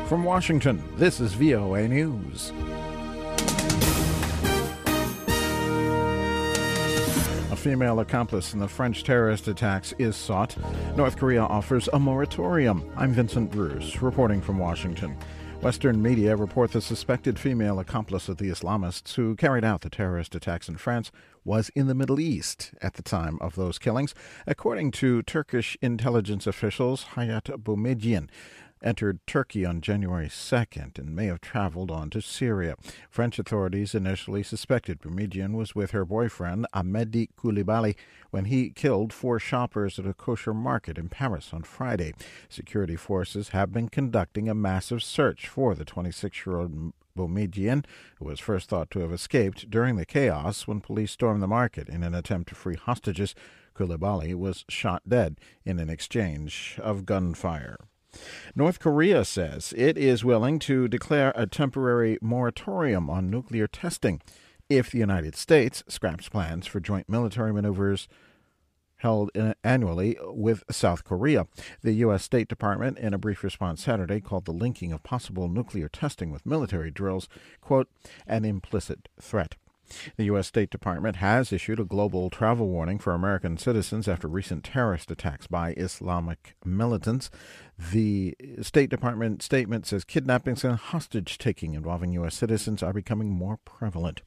From Washington, this is VOA News. A female accomplice in the French terrorist attacks is sought. North Korea offers a moratorium. I'm Vincent Bruce, reporting from Washington. Western media report the suspected female accomplice of the Islamists who carried out the terrorist attacks in France was in the Middle East at the time of those killings. According to Turkish intelligence officials, Hayat Boumeddiene entered Turkey on January 2nd and may have traveled on to Syria. French authorities initially suspected Boumeddiene was with her boyfriend, Amedy Coulibaly, when he killed 4 shoppers at a kosher market in Paris on Friday. Security forces have been conducting a massive search for the 26-year-old Boumeddiene, who was first thought to have escaped during the chaos when police stormed the market in an attempt to free hostages. Coulibaly was shot dead in an exchange of gunfire. North Korea says it is willing to declare a temporary moratorium on nuclear testing if the United States scraps plans for joint military maneuvers held annually with South Korea. The U.S. State Department, in a brief response Saturday, called the linking of possible nuclear testing with military drills, quote, an implicit threat. The U.S. State Department has issued a global travel warning for American citizens after recent terrorist attacks by Islamic militants. The State Department statement says kidnappings and hostage-taking involving U.S. citizens are becoming more prevalent.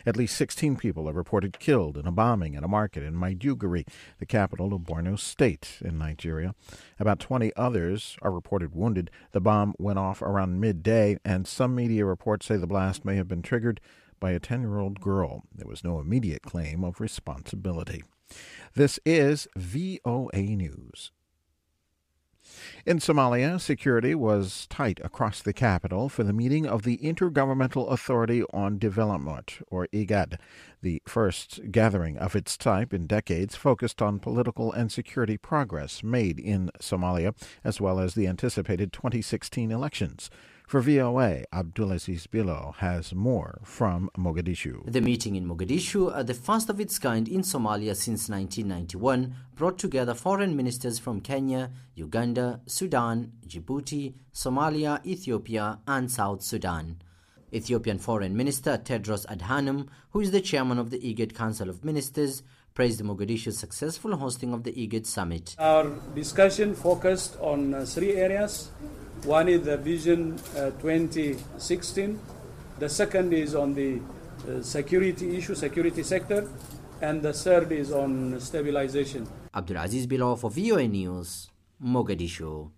At least 16 people are reported killed in a bombing at a market in Maiduguri, the capital of Borno State in Nigeria. About 20 others are reported wounded. The bomb went off around midday, and some media reports say the blast may have been triggered by a 10-year-old girl. There was no immediate claim of responsibility. This is VOA News. In Somalia, security was tight across the capital for the meeting of the Intergovernmental Authority on Development, or IGAD, the first gathering of its type in decades focused on political and security progress made in Somalia, as well as the anticipated 2016 elections. For VOA, Abdulaziz Bilo has more from Mogadishu. The meeting in Mogadishu, the first of its kind in Somalia since 1991, brought together foreign ministers from Kenya, Uganda, Sudan, Djibouti, Somalia, Ethiopia, and South Sudan. Ethiopian Foreign Minister Tedros Adhanom, who is the chairman of the IGAD Council of Ministers, praised Mogadishu's successful hosting of the IGAD summit. Our discussion focused on 3 areas. One is the Vision 2016. The second is on the security issue, security sector. And the third is on stabilization. Abdulaziz Bilo for VOA News, Mogadishu.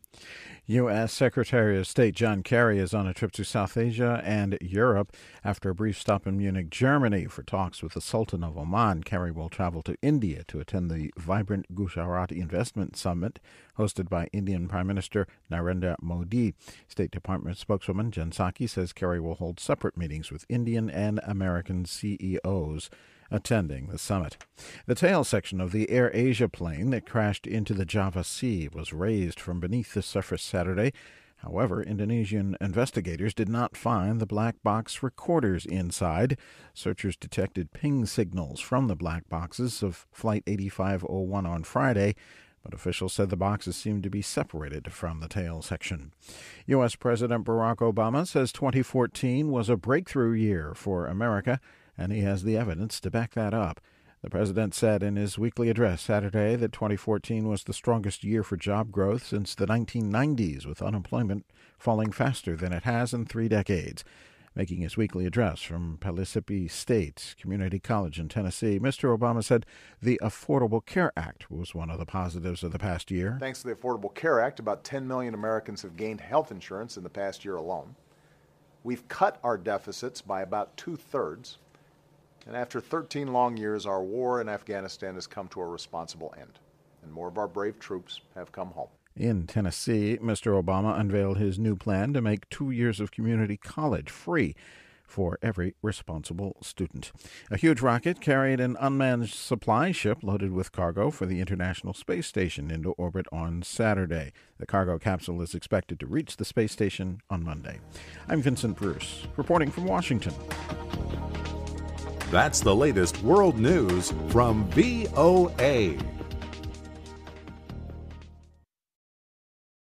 U.S. Secretary of State John Kerry is on a trip to South Asia and Europe. After a brief stop in Munich, Germany, for talks with the Sultan of Oman, Kerry will travel to India to attend the vibrant Gujarat Investment Summit hosted by Indian Prime Minister Narendra Modi. State Department spokeswoman Jen Psaki says Kerry will hold separate meetings with Indian and American CEOs attending the summit. The tail section of the Air Asia plane that crashed into the Java Sea was raised from beneath the surface Saturday. However, Indonesian investigators did not find the black box recorders inside. Searchers detected ping signals from the black boxes of Flight 8501 on Friday, but officials said the boxes seemed to be separated from the tail section. U.S. President Barack Obama says 2014 was a breakthrough year for America, and he has the evidence to back that up. The president said in his weekly address Saturday that 2014 was the strongest year for job growth since the 1990s, with unemployment falling faster than it has in 3 decades. Making his weekly address from Pellissippi State Community College in Tennessee, Mr. Obama said the Affordable Care Act was one of the positives of the past year. Thanks to the Affordable Care Act, about 10 million Americans have gained health insurance in the past year alone. We've cut our deficits by about 2/3. And after 13 long years, our war in Afghanistan has come to a responsible end, and more of our brave troops have come home. In Tennessee, Mr. Obama unveiled his new plan to make 2 years of community college free for every responsible student. A huge rocket carried an unmanned supply ship loaded with cargo for the International Space Station into orbit on Saturday. The cargo capsule is expected to reach the space station on Monday. I'm Vincent Bruce, reporting from Washington. That's the latest world news from VOA.